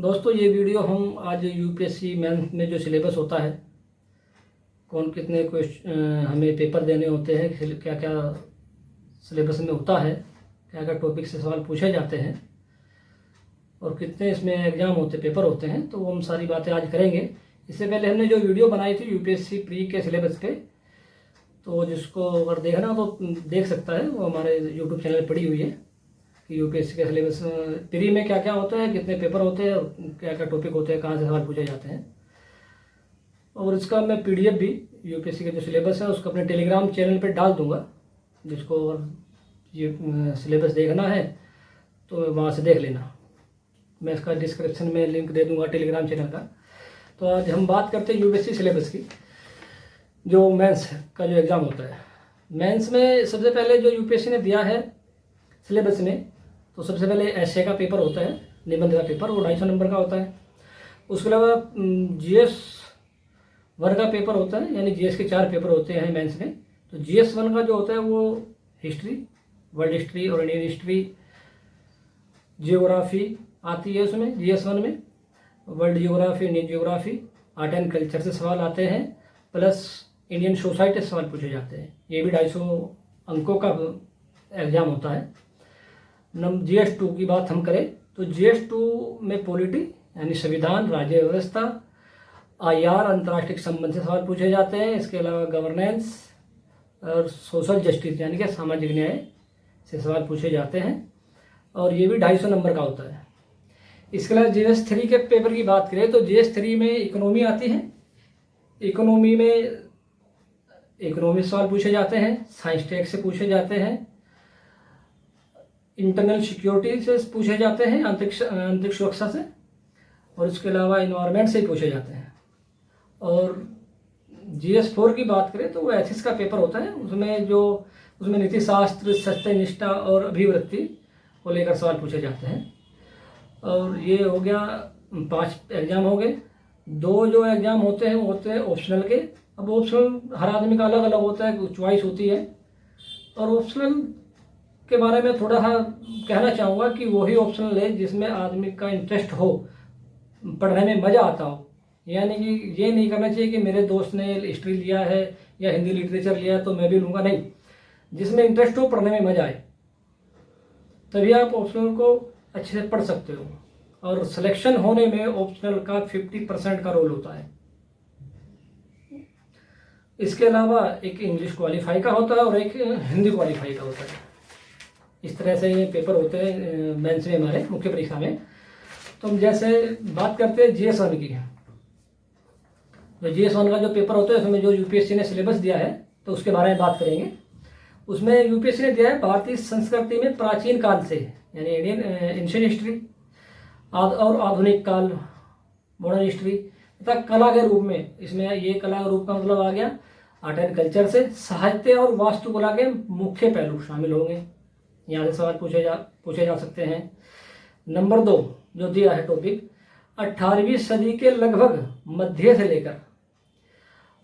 दोस्तों ये वीडियो हम आज यूपीएससी मेंस में जो सिलेबस होता है, कौन कितने क्वेश्चन हमें पेपर देने होते हैं, क्या क्या सिलेबस में होता है, क्या क्या टॉपिक से सवाल पूछे जाते हैं और कितने इसमें एग्ज़ाम होते पेपर होते हैं, तो वो हम सारी बातें आज करेंगे। इससे पहले हमने जो वीडियो बनाई थी यूपीएससी प्री के सिलेबस पे, तो जिसको अगर देखना तो देख सकता है, वो हमारे यूट्यूब चैनल पर पड़ी हुई है कि यूपीएससी के सिलेबस प्री में क्या क्या होता है, कितने पेपर होते हैं और क्या क्या टॉपिक होते हैं, कहाँ से सवाल पूछे जाते हैं। और इसका मैं पीडीएफ भी यूपीएससी का जो सिलेबस है उसको अपने टेलीग्राम चैनल पे डाल दूंगा, जिसको अगर ये सिलेबस देखना है तो वहाँ से देख लेना। मैं इसका डिस्क्रिप्शन में लिंक दे दूंगा टेलीग्राम चैनल का। तो आज हम बात करते हैं यूपीएससी सिलेबस की, जो मेंस का जो एग्ज़ाम होता है। मेंस में सबसे पहले जो यूपीएससी ने दिया है सिलेबस में, तो सबसे पहले एसए का पेपर होता है, निबंध का पेपर, वो 250 नंबर का होता है। उसके अलावा जीएस वन का पेपर होता है, यानी जीएस के 4 पेपर होते हैं मेंस में। तो जीएस वन का जो होता है वो हिस्ट्री, वर्ल्ड हिस्ट्री और इंडियन हिस्ट्री, जियोग्राफी आती है उसमें जीएस वन में, world geography, Indian geography, art and culture से सवाल आते हैं, प्लस इंडियन सोसाइटी से सवाल पूछे जाते हैं। ये भी 250 अंकों का एग्ज़ाम होता है। जीएस 2 की बात हम करें तो जीएस 2 में पॉलिटी यानी संविधान, राज्य व्यवस्था, आईआर अंतर्राष्ट्रीय संबंध से सवाल पूछे जाते हैं। इसके अलावा गवर्नेंस और सोशल जस्टिस यानी कि सामाजिक न्याय से सवाल पूछे जाते हैं, और ये भी 250 नंबर का होता है। इसके अलावा जीएस 3 के पेपर की बात करें तो जीएस 3 में इकोनॉमी आती है। इकोनॉमी में इकोनॉमी सवाल पूछे जाते हैं, साइंस टेक से पूछे जाते हैं, इंटरनल सिक्योरिटी से पूछे जाते हैं, अंतरिक्ष सुरक्षा से, और इसके अलावा इन्वायरमेंट से ही पूछे जाते हैं। और जीएस 4 की बात करें तो वो एथिक्स का पेपर होता है। उसमें नीति शास्त्र, सत्यनिष्ठा और अभिवृत्ति को लेकर सवाल पूछे जाते हैं। और ये हो गया 5 एग्जाम हो गए। 2 जो एग्जाम होते हैं वो होते हैं ऑप्शनल के। अब ऑप्शनल हर आदमी का अलग अलग होता है, चॉइस होती है। और ऑप्शनल के बारे में थोड़ा सा कहना चाहूँगा कि वही ऑप्शनल है जिसमें आदमी का इंटरेस्ट हो, पढ़ने में मज़ा आता हो। यानी कि ये नहीं करना चाहिए कि मेरे दोस्त ने हिस्ट्री लिया है या हिंदी लिटरेचर लिया है तो मैं भी लूँगा, नहीं। जिसमें इंटरेस्ट हो, पढ़ने में मज़ा आए, तभी आप ऑप्शनल को अच्छे से पढ़ सकते हो। और सिलेक्शन होने में ऑप्शनल का 50% का रोल होता है। इसके अलावा एक इंग्लिश क्वालिफाई का होता है और एक हिंदी क्वालिफाई का होता है। इस तरह से ये पेपर होते हैं मेंस में हमारे मुख्य परीक्षा में। तो हम जैसे बात करते हैं जीएस 1 की, तो जीएस 1 का जो पेपर होता है उसमें जो यूपीएससी ने सिलेबस दिया है तो उसके बारे में बात करेंगे। उसमें यूपीएससी ने दिया है भारतीय संस्कृति में प्राचीन काल से, यानी इंडियन एंशिएंट हिस्ट्री, और आधुनिक काल, मॉडर्न हिस्ट्री, तथा कला के रूप में। इसमें ये कला के रूप का मतलब आ गया आर्ट एंड कल्चर से, साहित्य और वास्तुकला के मुख्य पहलू शामिल होंगे। यहाँ से सवाल पूछे जा सकते हैं। नंबर 2 जो दिया है टॉपिक, 18वीं सदी के लगभग मध्य से लेकर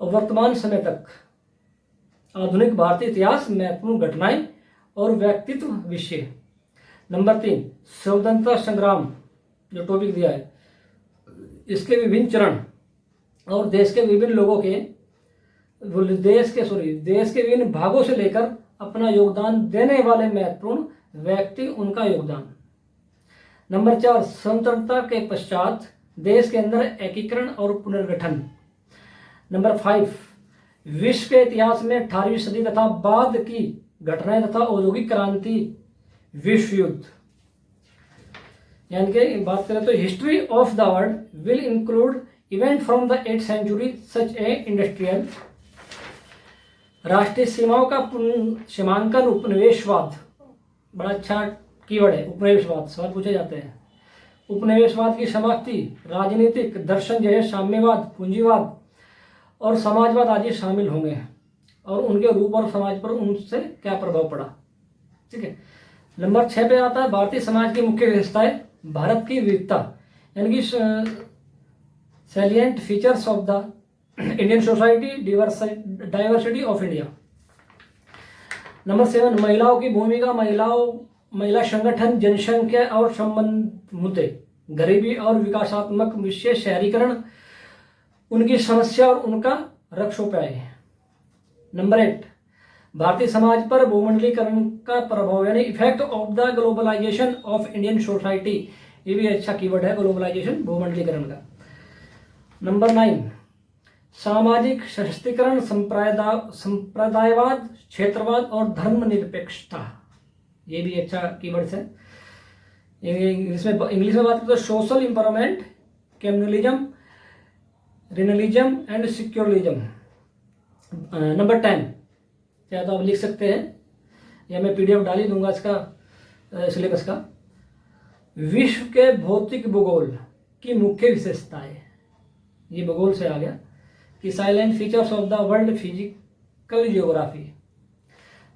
वर्तमान समय तक आधुनिक भारतीय इतिहास, महत्वपूर्ण घटनाएं और व्यक्तित्व विषय। नंबर 3 स्वतंत्रता संग्राम जो टॉपिक दिया है, इसके विभिन्न चरण और देश के विभिन्न लोगों के देश के विभिन्न भागों से लेकर अपना योगदान देने वाले महत्वपूर्ण व्यक्ति, उनका योगदान। नंबर 4 स्वतंत्रता के पश्चात देश के अंदर एकीकरण और पुनर्गठन। नंबर 5 विश्व के इतिहास में 18वीं सदी तथा बाद की घटनाएं तथा औद्योगिक क्रांति, विश्व युद्ध। यानी कि बात करें तो history of the world will include event from the 8th century such a industrial. राष्ट्रीय सीमाओं का सीमांकन, उपनिवेशवाद, बड़ा अच्छा कीवर्ड है उपनिवेशवाद, सवाल पूछे जाते हैं। उपनिवेशवाद की समाप्ति, राजनीतिक दर्शन जैसे साम्यवाद, पूंजीवाद और समाजवाद आदि शामिल होंगे, और उनके रूप और समाज पर उनसे क्या प्रभाव पड़ा। ठीक है। नंबर 6 पे आता है भारतीय समाज की मुख्य विशेषताएं, भारत की विविधता, यानी कि salient features of the Indian society, diversity of India. Number 7 महिलाओं की भूमिका, महिला संगठन, जनसंख्या और संबंध मुद्दे, गरीबी और विकासात्मक विषय, शहरीकरण, उनकी समस्या और उनका रक्षोपाय। नंबर 8, भारतीय समाज पर भूमंडलीकरण का प्रभाव यानी effect of the globalization of Indian society. ये भी अच्छा कीवर्ड है, ग्लोबलाइजेशन, भूमंडलीकरण का। नंबर 9, सामाजिक सशक्तिकरण, संप्रदायवाद, क्षेत्रवाद और धर्मनिरपेक्षता। ये भी अच्छा कीवर्ड्स है। इंग्लिश में बात करें तो social empowerment, communalism, regionalism and secularism. Number 10, या तो आप लिख सकते हैं या मैं PDF डाल ही दूंगा इसका सिलेबस का। विश्व के भौतिक भूगोल की मुख्य विशेषताएं। ये भूगोल से आ गया कि salient features of the world, physical geography.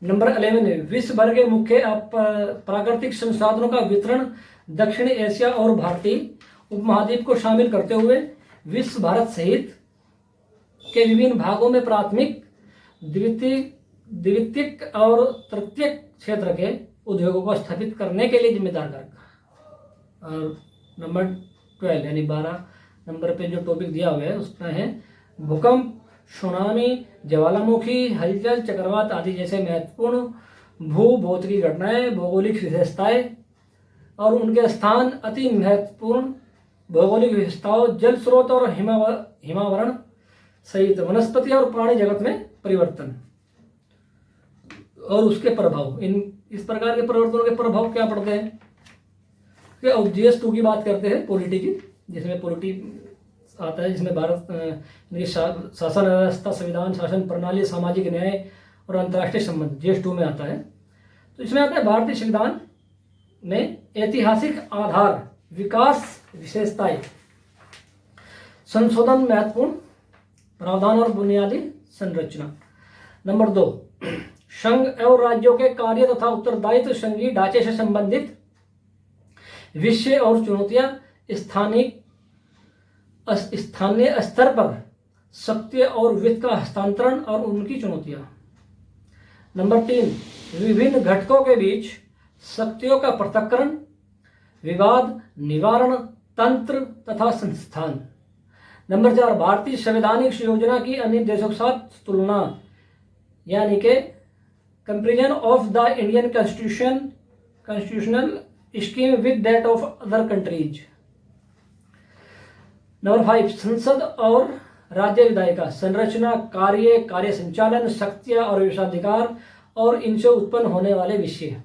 Number 11, विश्व भर के मुख्य प्राकृतिक संसाधनों का वितरण, दक्षिण एशिया और भारतीय उपमहाद्वीप को शामिल करते हुए विश्व भारत सहित के विभिन्न भागों में प्राथमिक, द्वितीयक और तृतीयक क्षेत्र के उद्योगों को स्थापित करने के लिए जिम्मेदार कारक। और नंबर 12 यानी 12 नंबर पे जो टॉपिक दिया हुआ है उसमें है भूकंप, सुनामी, ज्वालामुखी, हलचल, चक्रवात आदि जैसे महत्वपूर्ण भूभौतिकी घटनाएं, भौगोलिक विशेषताएं और उनके स्थान, अति महत्वपूर्ण भौगोलिक विशेषताओं, जल स्रोत और हिमावरण सहित वनस्पति और प्राणी जगत में परिवर्तन और उसके प्रभाव। इस प्रकार के परिवर्तनों के प्रभाव क्या पड़ते हैं। अब GS2 की बात करते हैं, पॉलिटी की, जिसमें पॉलिटी आता है, जिसमें भारत शासन व्यवस्था, संविधान, शासन प्रणाली, सामाजिक न्याय और अंतर्राष्ट्रीय संबंध GS2 में आता है। तो इसमें आता है भारतीय संविधान में ऐतिहासिक आधार, विकास विशेषताएं, संशोधन, महत्वपूर्ण प्रावधान और बुनियादी संरचना। नंबर 2, संघ एवं राज्यों के कार्य तथा उत्तरदायित्व, संघीय ढांचे से संबंधित विषय और चुनौतियां, स्थानीय स्तर पर शक्ति और वित्त का हस्तांतरण और उनकी चुनौतियां। नंबर 3, विभिन्न घटकों के बीच शक्तियों का पृथक्करण, विवाद निवारण तंत्र तथा संस्थान। नंबर 4, भारतीय संवैधानिक योजना की अन्य देशों के साथ तुलना यानी कि comparison of the Indian constitutional scheme with that of other countries. Number 5, संसद और राज्य विधायिका संरचना, कार्य संचालन, शक्तियां और विशेषाधिकार और इनसे उत्पन्न होने वाले विषय।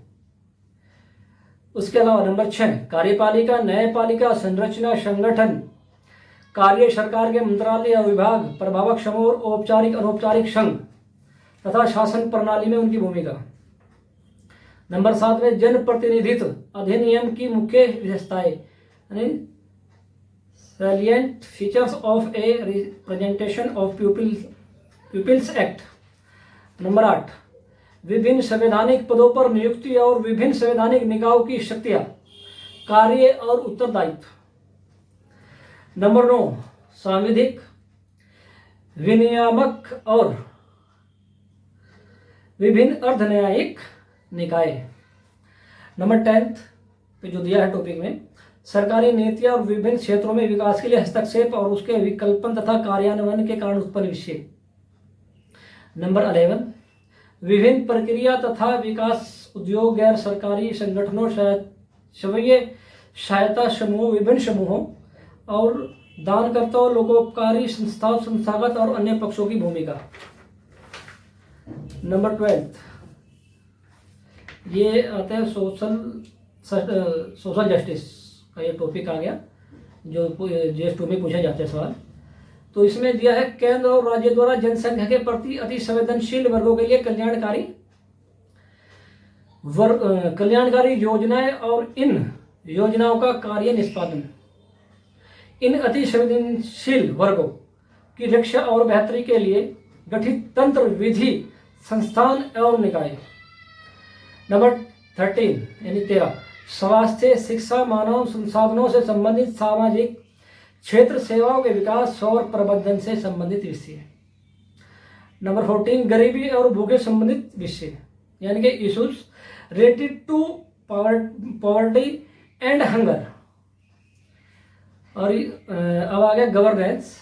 उसके अलावा नंबर 6, कार्यपालिका, न्यायपालिका, संरचना, संगठन, कार्य, सरकार के मंत्रालय और विभाग, प्रभावक समूह, औपचारिक अनौपचारिक संघ तथा शासन प्रणाली में उनकी भूमिका। नंबर 7 में जनप्रतिनिधित्व अधिनियम की मुख्य विशेषताएं यानी salient features of a representation of people's act. Number 8, विभिन्न संवैधानिक पदों पर नियुक्ति और विभिन्न संवैधानिक निकायों की शक्तियां, कार्य और उत्तरदायित्व। नंबर 9, सांविधिक, विनियामक और विभिन्न अर्धन्यायिक निकाय। नंबर 10 पे जो दिया है टॉपिक में, सरकारी नीतियां और विभिन्न क्षेत्रों में विकास के लिए हस्तक्षेप और उसके विकल्पन तथा कार्यान्वयन के कारण उत्पन्न विषय। नंबर 11, विभिन्न प्रक्रिया तथा विकास उद्योग, गैर सरकारी संगठनों, स्वयं सहायता समूह, विभिन्न समूहों और दानकर्ताओं, लोकोपकारी संस्थाओं, संस्थागत और अन्य पक्षों की भूमिका। नंबर 12 ये आता है सोशल जस्टिस का ये टॉपिक आ गया जो GS2 में पूछे जाते हैं सवाल। तो इसमें दिया है केंद्र और राज्य द्वारा जनसंख्या के प्रति अति संवेदनशील वर्गों के लिए कल्याणकारी योजनाएं और इन योजनाओं का कार्य निष्पादन। इन अति संवेदनशील वर्गों की रक्षा और बेहतरी के लिए गठित तंत्र, विधि, संस्थान एवं निकाय। नंबर 13 यानी 13, स्वास्थ्य, शिक्षा, मानव संसाधनों से संबंधित सामाजिक क्षेत्र, सेवाओं के विकास और प्रबंधन से संबंधित विषय। नंबर 14, गरीबी और भूखे संबंधित विषय यानी कि issues related to poverty and hunger. और अब आ गया गवर्नेंस,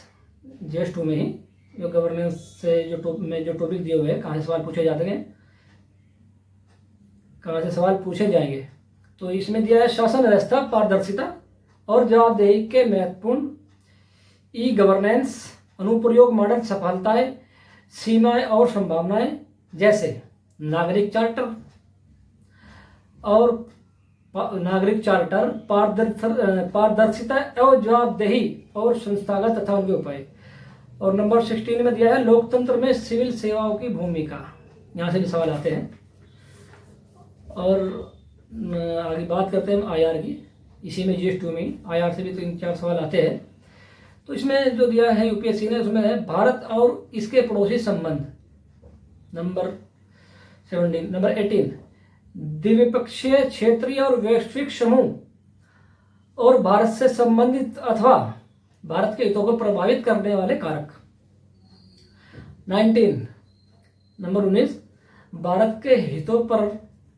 GS 2 में ही जो गवर्नेंस से जो टॉपिक दिए हुए हैं, कहाँ से सवाल पूछे जाते हैं, कहाँ से सवाल पूछे जाएंगे। तो इसमें दिया है शासन व्यवस्था, पारदर्शिता और जवाबदेही के महत्वपूर्ण, ई गवर्नेंस, अनुप्रयोग मॉडल, सफलताएं, सीमाएं और संभावनाएं, जैसे नागरिक चार्टर पारदर्शिता एवं जवाबदेही और संस्थागत तथा उनके उपाय। और नंबर 16 में दिया है लोकतंत्र में सिविल सेवाओं की भूमिका, यहाँ से भी सवाल आते हैं। और आगे बात करते हैं IR की, इसी में GS 2 में IR से भी 3-4 सवाल आते हैं। तो इसमें जो दिया है UPSC ने, उसमें है भारत और इसके पड़ोसी संबंध, नंबर 17। नंबर 18 द्विपक्षीय, क्षेत्रीय और वैश्विक समूह और भारत से संबंधित अथवा भारत के हितों को प्रभावित करने वाले कारक। 19 नंबर 19 भारत के हितों पर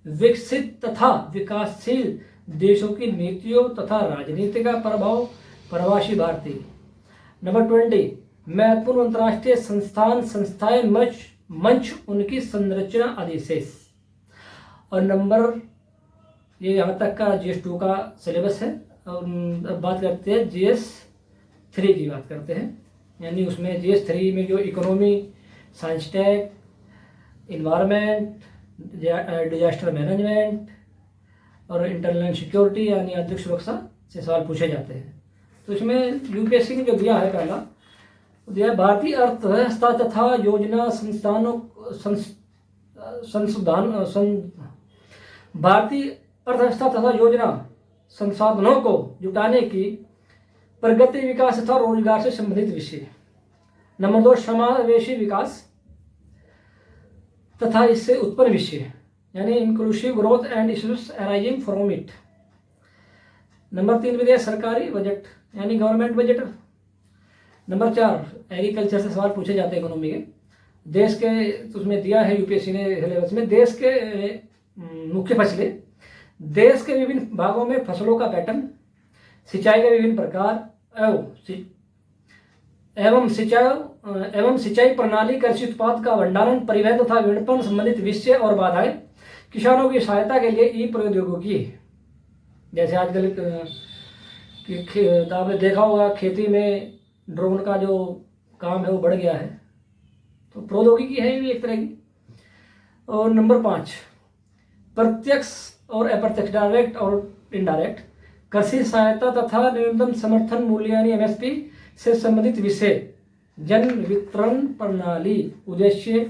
विकसित तथा विकासशील देशों की नीतियों तथा राजनीति का प्रभाव, प्रवासी भारतीय। नंबर 20 महत्वपूर्ण अंतर्राष्ट्रीय संस्थाएं, मंच, उनकी संरचना, अधिशेष। और नंबर, ये यहाँ तक का GS 2 का सिलेबस है। और अब बात करते हैं GS 3 की बात करते हैं, यानी उसमें GS 3 में जो economy, science tech, environment, disaster management और इंटरनल सिक्योरिटी यानी आंतरिक सुरक्षा से सवाल पूछे जाते हैं। तो इसमें UPSC ने जो दिया है, पहला दिया भारतीय अर्थव्यवस्था तथा योजना भारतीय अर्थव्यवस्था तथा योजना संसाधनों को जुटाने की प्रगति, विकास तथा रोजगार से संबंधित विषय। नंबर 2 समावेशी विकास तथा इससे उत्पन्न विषय, यानी inclusive growth and issues arising from it. Number 3 में दिया सरकारी बजट यानी गवर्नमेंट बजट। नंबर 4 एग्रीकल्चर से सवाल पूछे जाते हैं इकोनॉमी के, देश के, तो उसमें दिया है UPSC ने सिलेबस में, देश के मुख्य फसलें, देश के विभिन्न भागों में फसलों का पैटर्न, सिंचाई के विभिन्न प्रकार एवं सिंचाई प्रणाली, कृषि उत्पाद का भंडारण, परिवहन तथा विपणन संबंधित विषय और बाधाएं, किसानों की सहायता के लिए ई प्रौद्योगिकी, जैसे आजकल आपने देखा होगा खेती में ड्रोन का जो काम है वो बढ़ गया है, तो प्रौद्योगिकी है भी एक तरह की। और नंबर 5 प्रत्यक्ष और अप्रत्यक्ष, डायरेक्ट और इनडायरेक्ट, कृषि सहायता तथा न्यूनतम समर्थन मूल्य यानी MSP से संबंधित विषय, जन वितरण प्रणाली, उद्देश्य,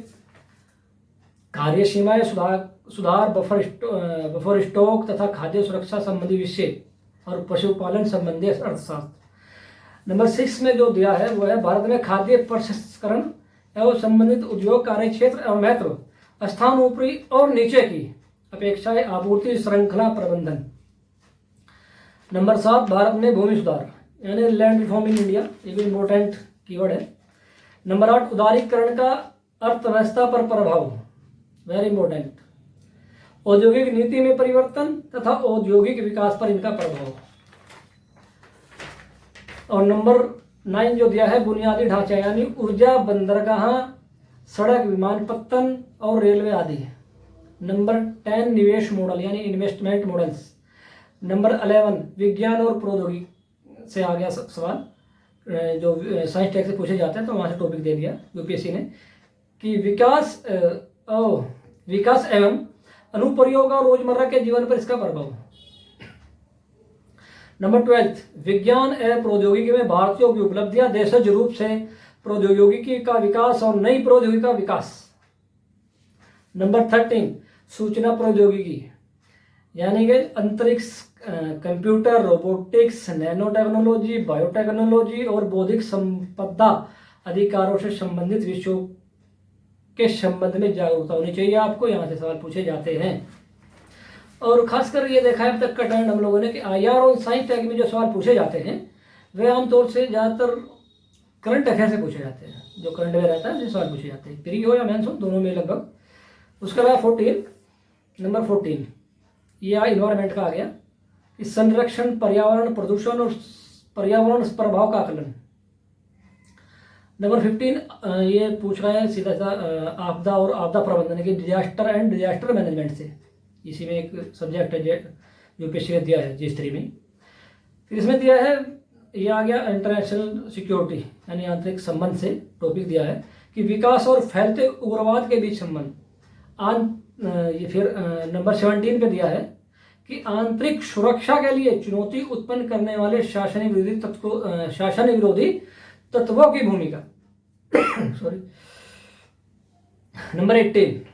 कार्य सीमाएं, सुधार, बफर स्टॉक तथा खाद्य सुरक्षा संबंधी विषय और पशुपालन संबंधी अर्थशास्त्र। नंबर 6 में जो दिया है वो है भारत में खाद्य प्रसंस्करण एवं संबंधित उद्योग, कार्य क्षेत्र और महत्व, स्थान, ऊपरी और नीचे की अपेक्षाएं, आपूर्ति श्रृंखला प्रबंधन। नंबर 7 भारत में भूमि सुधार यानी लैंड रिफॉर्म इन इंडिया, ये भी इम्पोर्टेंट कीवर्ड है। नंबर 8 उदारीकरण का अर्थव्यवस्था पर प्रभाव, वेरी इंपॉर्टेंट, औद्योगिक नीति में परिवर्तन तथा औद्योगिक विकास पर इनका प्रभाव। और नंबर 9 जो दिया है बुनियादी ढांचा यानी ऊर्जा, बंदरगाह, सड़क, विमानपत्तन और रेलवे आदि। नंबर 10 निवेश मॉडल यानी इन्वेस्टमेंट मॉडल्स। नंबर 11 विज्ञान और प्रौद्योगिकी से आ गया सवाल, जो साइंस टेक से पूछे जाते हैं, तो वहाँ से टॉपिक दे दिया UPSC ने कि विकास एवं अनुप्रयोग और रोजमर्रा के जीवन पर इसका प्रभाव। नंबर 12 विज्ञान एवं प्रौद्योगिकी में भारतीयों की उपलब्धियां, देशज रूप से प्रौद्योगिकी का विकास और नई प्रौद्योगिकी का विकास। नंबर 13 सूचना प्रौद्योगिकी यानी कि अंतरिक्ष, computer, robotics, nano technology, biotechnology और बौद्धिक संपदा अधिकारों से संबंधित विषयों के संबंध में जागरूकता होनी चाहिए आपको, यहाँ से सवाल पूछे जाते हैं। और खासकर ये देखा है अब तक का ट्रेंड हम लोगों ने कि IR और साइंस टेक में जो सवाल पूछे जाते हैं वे आमतौर से ज़्यादातर करंट अफेयर से पूछे जाते हैं, जो करंट अफेयर रहता है सवाल पूछे जाते हैं, प्री हो या मेंस हो, दोनों में लगभग। उसके अलावा नंबर 14 ये इन्वायरमेंट का आ गया कि संरक्षण, पर्यावरण, प्रदूषण और पर्यावरण प्रभाव का आकलन। नंबर 15 ये पूछ रहा है सीधा सा आपदा और आपदा प्रबंधन की, डिजास्टर एंड डिजास्टर मैनेजमेंट से। इसी में एक सब्जेक्ट है यूपीएससी ने दिया है जी3 में। फिर इसमें दिया है, ये आ गया इंटरनेशनल सिक्योरिटी यानी आंतरिक संबंध से टॉपिक दिया है कि विकास और फैलते उग्रवाद के बीच संबंध। ये फिर नंबर 17 पे दिया है कि आंतरिक सुरक्षा के लिए चुनौती उत्पन्न करने वाले शासन विरोधी तत्वों की भूमिका। सॉरी। नंबर 18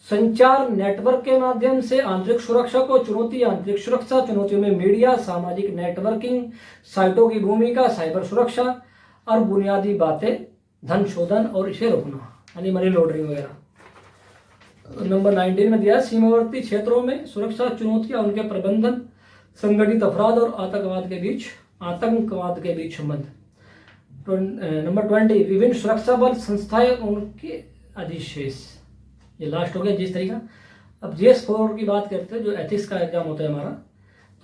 संचार नेटवर्क के माध्यम से आंतरिक सुरक्षा को चुनौती। आंतरिक सुरक्षा चुनौतियों में मीडिया, सामाजिक नेटवर्किंग, साइटों की भूमिका, साइबर सुरक्षा और बुनियादी बातें, धन शोधन और इसे रोकना यानी मनी लॉन्ड्रिंग वगैरह। नंबर 19 में दिया सीमावर्ती क्षेत्रों में सुरक्षा चुनौतियां, उनके प्रबंधन, संगठित अपराध और आतंकवाद के बीच संबंध। नंबर 20 विभिन्न सुरक्षा बल संस्थाएं, उनके अधिशेष। ये लास्ट हो गया जिस तरीका। अब GS4 की बात करते हैं, जो एथिक्स का एग्जाम होता है हमारा,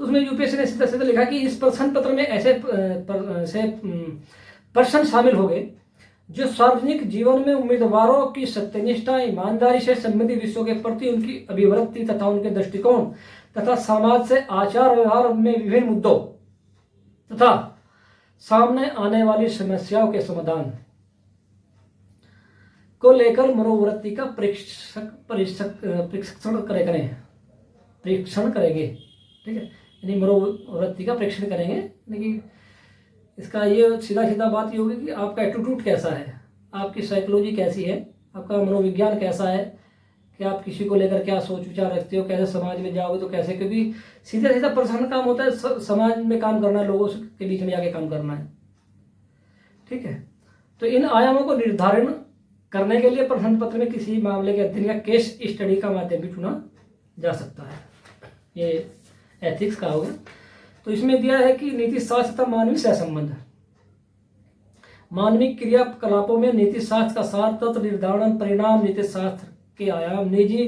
तो उसमें यूपीएससी ने सीधा सीधा लिखा कि इस प्रश्न पत्र में ऐसे प्रश्न शामिल हो गए जो सार्वजनिक जीवन में उम्मीदवारों की सत्यनिष्ठा, ईमानदारी से संबंधित विषयों के प्रति उनकी अभिव्यक्ति तथा उनके दृष्टिकोण तथा समाज से आचार व्यवहार में विभिन्न मुद्दों तथा सामने आने वाली समस्याओं के समाधान को लेकर मनोवृत्ति का परीक्षण करेंगे। ठीक है, यानी मनोवृत्ति का परीक्षण करेंगे। लेकिन इसका ये सीधा सीधा बात ये होगी कि आपका एटीट्यूड कैसा है, आपकी साइकोलॉजी कैसी है, आपका मनोविज्ञान कैसा है, कि आप किसी को लेकर क्या सोच विचार रखते हो, कैसे समाज में जाओगे तो कैसे, क्योंकि सीधा सीधा पर्सनल काम होता है, समाज में काम करना है, लोगों के बीच में जाके काम करना है। ठीक है, तो इन आयामों को निर्धारण करने के लिए प्रश्न पत्र में किसी मामले के अध्ययन या केस स्टडी का माध्यम भी चुना जा सकता है। ये एथिक्स का होगा। तो इसमें दिया है कि नीति शास्त्र तथा मानवीय सहसंबंध, मानवीय क्रियाकलापों में नीति शास्त्र का सार, तत्व निर्धारण, परिणाम, नीति शास्त्र के आयाम, निजी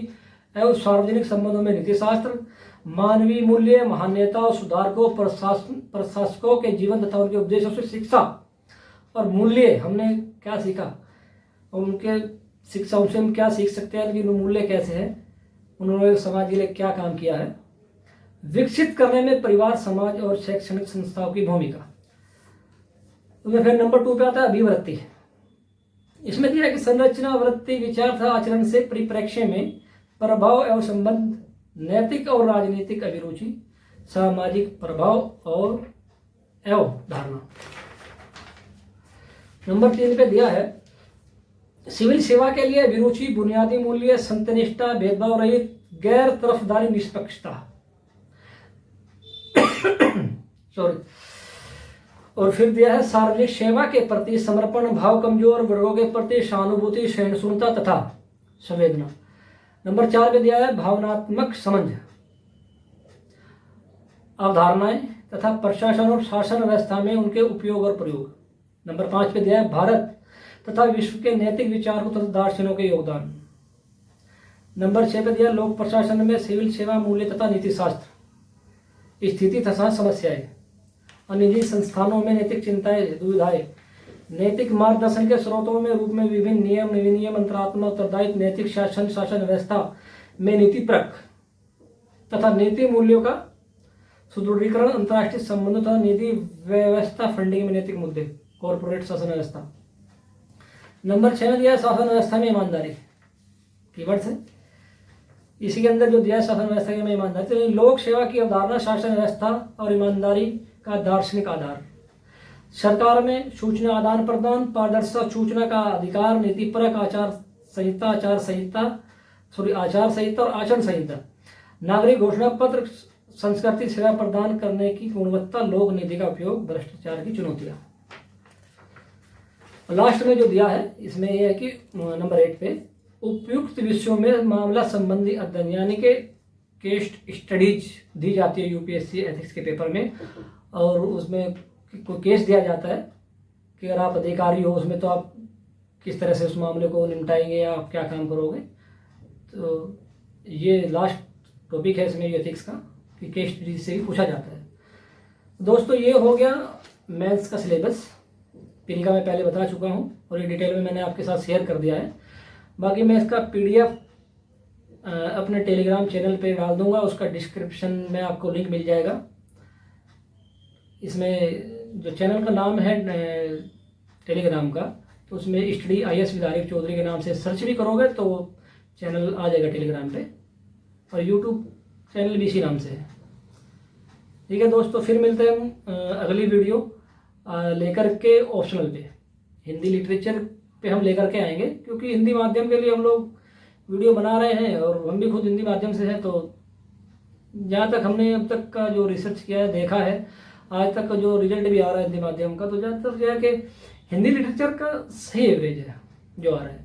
एवं सार्वजनिक संबंधों में नीति शास्त्र, मानवीय मूल्य, महान नेताओं, सुधारकों, प्रशासकों के जीवन तथा उनके उपदेशों से शिक्षा और मूल्य, हमने क्या सीखा, उनके शिक्षा उनसे हम क्या सीख सकते हैं, उनके मूल्य कैसे हैं, उन्होंने समाज के लिए क्या काम किया है, विकसित करने में परिवार, समाज और शैक्षणिक संस्थाओं की भूमिका। तो फिर नंबर 2 पे आता है अभिवृत्ति। इसमें दिया है कि संरचना, वृत्ति, विचार तथा आचरण से परिप्रेक्ष्य में प्रभाव एवं संबंध, नैतिक और राजनीतिक अभिरुचि, सामाजिक प्रभाव और एवं धारणा। नंबर 3 पे दिया है सिविल सेवा के लिए अभिरुचि, बुनियादी मूल्य, सत्यनिष्ठा, भेदभाव रहित, गैर तरफदारी, निष्पक्षता। सॉरी। और फिर दिया है सार्वजनिक सेवा के प्रति समर्पण भाव, कमजोर वर्गों के प्रति सहानुभूति, सहिष्णुता तथा संवेदना। नंबर 4 में दिया है भावनात्मक समझ, अवधारणाएं तथा प्रशासन और शासन व्यवस्था में उनके उपयोग और प्रयोग। नंबर 5 पे दिया है भारत तथा विश्व के नैतिक विचारों तथा दार्शनिकों के योगदान। नंबर 6 पे दिया लोक प्रशासन में सिविल सेवा, मूल्य तथा नीति शास्त्र, स्थिति तथा समस्याएं, और निजी संस्थानों में नैतिक चिंताएं, दुविधाएं, नैतिक मार्गदर्शन के स्रोतों में रूप में विभिन्न नियम, विनियम, अंतरात्मक उत्तरदायित्व, नैतिक शासन, शासन व्यवस्था में नीति परख तथा नीति मूल्यों का सुदृढ़ीकरण, अंतर्राष्ट्रीय संबंधों तथा निधि व्यवस्था, फंडिंग में नैतिक मुद्दे, कॉर्पोरेट शासन व्यवस्था। नंबर 6 में दिया शासन व्यवस्था में ईमानदारी, कीवर्ड्स है इसी के अंदर जो दिया है शासन व्यवस्था में ईमानदारी। तो लोक सेवा की अवधारणा, शासन व्यवस्था और ईमानदारी का दार्शनिक आधार, सरकार में सूचना आदान प्रदान, पारदर्शिता, सूचना का अधिकार, नीतिपरक, आचार संहिता और आचरण संहिता, नागरिक घोषणा पत्र, संस्कृति सेवा प्रदान करने की गुणवत्ता, लोक नीति का उपयोग, भ्रष्टाचार की चुनौतियां। लास्ट में जो दिया है इसमें यह है कि नंबर 8 पे उपयुक्त विषयों में मामला संबंधी अध्ययन यानी कि केस स्टडीज दी जाती है यूपीएससी एथिक्स के पेपर में, और उसमें कोई केस दिया जाता है कि अगर आप अधिकारी हो उसमें तो आप किस तरह से उस मामले को निपटाएंगे या आप क्या काम करोगे। तो ये लास्ट टॉपिक है इसमें एथिक्स का कि केस स्टडीज से ही पूछा जाता है। दोस्तों ये हो गया मैथ्स का सिलेबस। प्री का मैं पहले बता चुका हूँ और ये डिटेल में मैंने आपके साथ शेयर कर दिया है। बाकी मैं इसका PDF अपने टेलीग्राम चैनल पे डाल दूंगा, उसका डिस्क्रिप्शन में आपको लिंक मिल जाएगा। इसमें जो चैनल का नाम है टेलीग्राम का, तो उसमें study IAS with Arif Chaudhary के नाम से सर्च भी करोगे तो चैनल आ जाएगा टेलीग्राम पे, और यूट्यूब चैनल भी इसी नाम से है। ठीक है दोस्तों, फिर मिलते हैं हम अगली वीडियो लेकर के ऑप्शनल पे, हिंदी लिटरेचर पे हम लेकर के आएंगे, क्योंकि हिंदी माध्यम के लिए हम लोग वीडियो बना रहे हैं और हम भी खुद हिंदी माध्यम से हैं। तो जहाँ तक हमने अब तक का जो रिसर्च किया है, देखा है, आज तक का जो रिजल्ट भी आ रहा है हिंदी माध्यम का, तो ज़्यादातर जो है कि हिंदी लिटरेचर का सही एवरेज है जो आ रहा है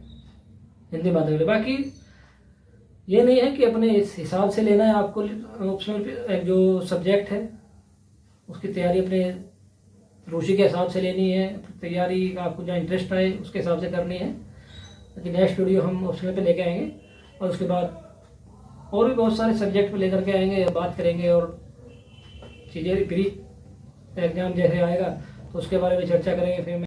हिंदी माध्यम में। बाकी ये नहीं है कि अपने इस हिसाब से लेना है आपको। ऑप्शनल जो सब्जेक्ट है उसकी तैयारी अपने रुचि के हिसाब से लेनी है, तैयारी का आपको जहाँ इंटरेस्ट आए उसके हिसाब से करनी है। बाकी नेक्स्ट वीडियो हम ऑप्शनल पे लेके आएंगे और उसके बाद और भी बहुत सारे सब्जेक्ट पे लेकर के आएंगे, बात करेंगे और चीज़ें प्री एग्जाम जैसे आएगा तो उसके बारे में चर्चा करेंगे। फिर